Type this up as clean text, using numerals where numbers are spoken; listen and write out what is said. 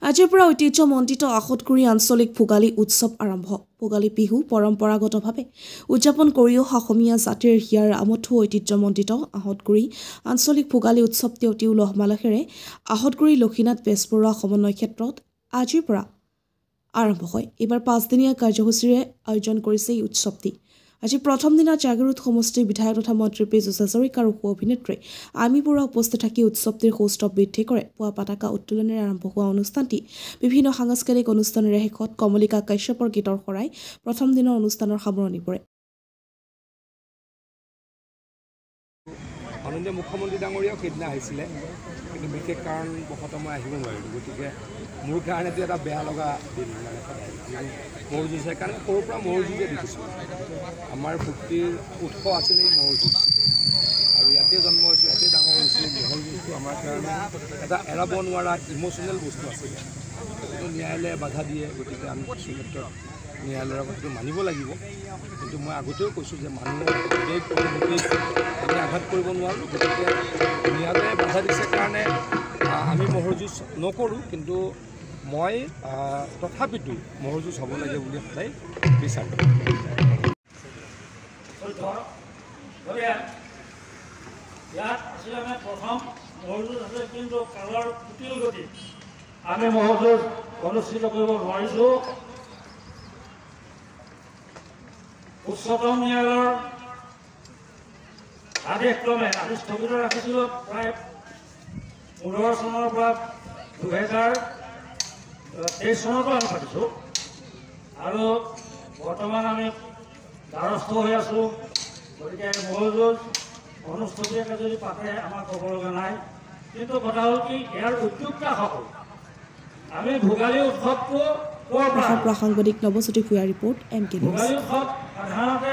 আজিৰ পৰা ঐতিহ্যমণ্ডিত আহতগুৰি আঞ্চলিক ভোগালী উৎসৱ আৰম্ভ। ভোগালী বিহু পৰম্পৰাগতভাৱে উদযাপন কৰিও অসমীয়া জাতিৰ হিয়াৰ আমঠু ঐতিহ্যমণ্ডিত আহতগুৰি আঞ্চলিক ভোগালী উৎসৱটি অতি উলহ মালহেৰে আহতগুৰি লক্ষীনাথ বেজবৰুৱা সমন্বয় ক্ষেত্ৰত আজিৰ পৰা আৰম্ভ হয়। এইবাৰ 5 দিনীয়া কাৰ্যসূচীৰে আয়োজন কৰিছে এই উৎসৱটি। আজি প্ৰথম দিনা জাগিৰোড সমষ্টিৰ বিধায়ক তথা মন্ত্ৰী পীযুষ হাজৰিকা আৰু অভিনেত্ৰী আইমী বৰুৱা উপস্থিত থাকি উৎসৱটিৰ সৌষ্ঠৱ বৃদ্ধি কৰে। পুৱা পতাকা উত্তোলনেৰে আৰম্ভ হোৱা অনুষ্ঠানটি বিভিন্ন সাংস্কৃতিক অনুষ্ঠানেৰে শেষত কমলিকা কাশ্যপৰ গীতৰ শৰাই প্ৰথম দিনৰ অনুষ্ঠানৰ সামৰণি পৰে। মাননীয় মুখ্যমন্ত্ৰী ডাঙৰীয়াও সেইদিনা আহিছিলে, কিন্তু বিশেষ কাৰণবশতঃ মই আহিব নোৱাৰিলোঁ। গতিকে মোৰ কাৰণেতো এটা বেয়া লগা দিন, মানে সদায় ম'হ যুঁজ। সেইকাৰণে সৰুৰ পৰা ম'হ যুঁজে দেখিছোঁ। আমাৰ ভক্তিৰ উৎস আছিলে এই ম'হ যুঁজ, আৰু ইয়াতে জন্ম হৈছোঁ, ইয়াতে ডাঙৰ হৈছোঁ। ম'হ যুঁজটো আমাৰ কাৰণে এটা এৰাব নোৱাৰা ইম'চনেল বস্তু আছিলে, কিন্তু ন্যায়ালয়ে বাধা দিয়ে। গতিকে আমি কিছু ক্ষেত্ৰত ন্যায়ালয়ৰ কথাটো মানিব লাগিব। কিন্তু মই আগতেও কৈছোঁ যে মানুহৰ আমি আঘাত কৰিব নোৱাৰোঁ। গতিকে ন্যায়ালয়ে বাধা দিছে কাৰণে আমি ম'হৰ যুঁজ নকৰোঁ, কিন্তু মই তথাপিতো ম'হৰ যুঁজ হ'ব লাগে বুলি সদায় বিচাৰোঁ। ইয়াত আছিলে আমি প্ৰথম ম'হৰ যুঁজ আছে, কিন্তু কালৰ কুটিল গতি আমি ম'হৰ যুঁজ অনুষ্ঠিত কৰিব নোৱাৰিছোঁ। উচ্চতম ন্যায়ালয়ৰ আদেশক্ৰমে আমি স্থগিত ৰাখিছিলোঁ প্ৰায় 15 চনৰ পৰা 2023 চনৰ পৰা আমি পাতিছোঁ, আৰু বৰ্তমান আমি দ্বাৰস্থ হৈ আছোঁ। গতিকে ম'হৰ যুঁজ অনুষ্ঠতীয়াকৈ যদি পাতে আমাৰ ক'ব লগা নাই, কিন্তু কথা হ'ল কি, ইয়াৰ উদ্যোক্তাসকল আমি ভোগালী উৎসৱটো সাংবাদিক Nabajyoti Bhuyan report MK news. Bhogali উৎসৱ সাধাৰণতে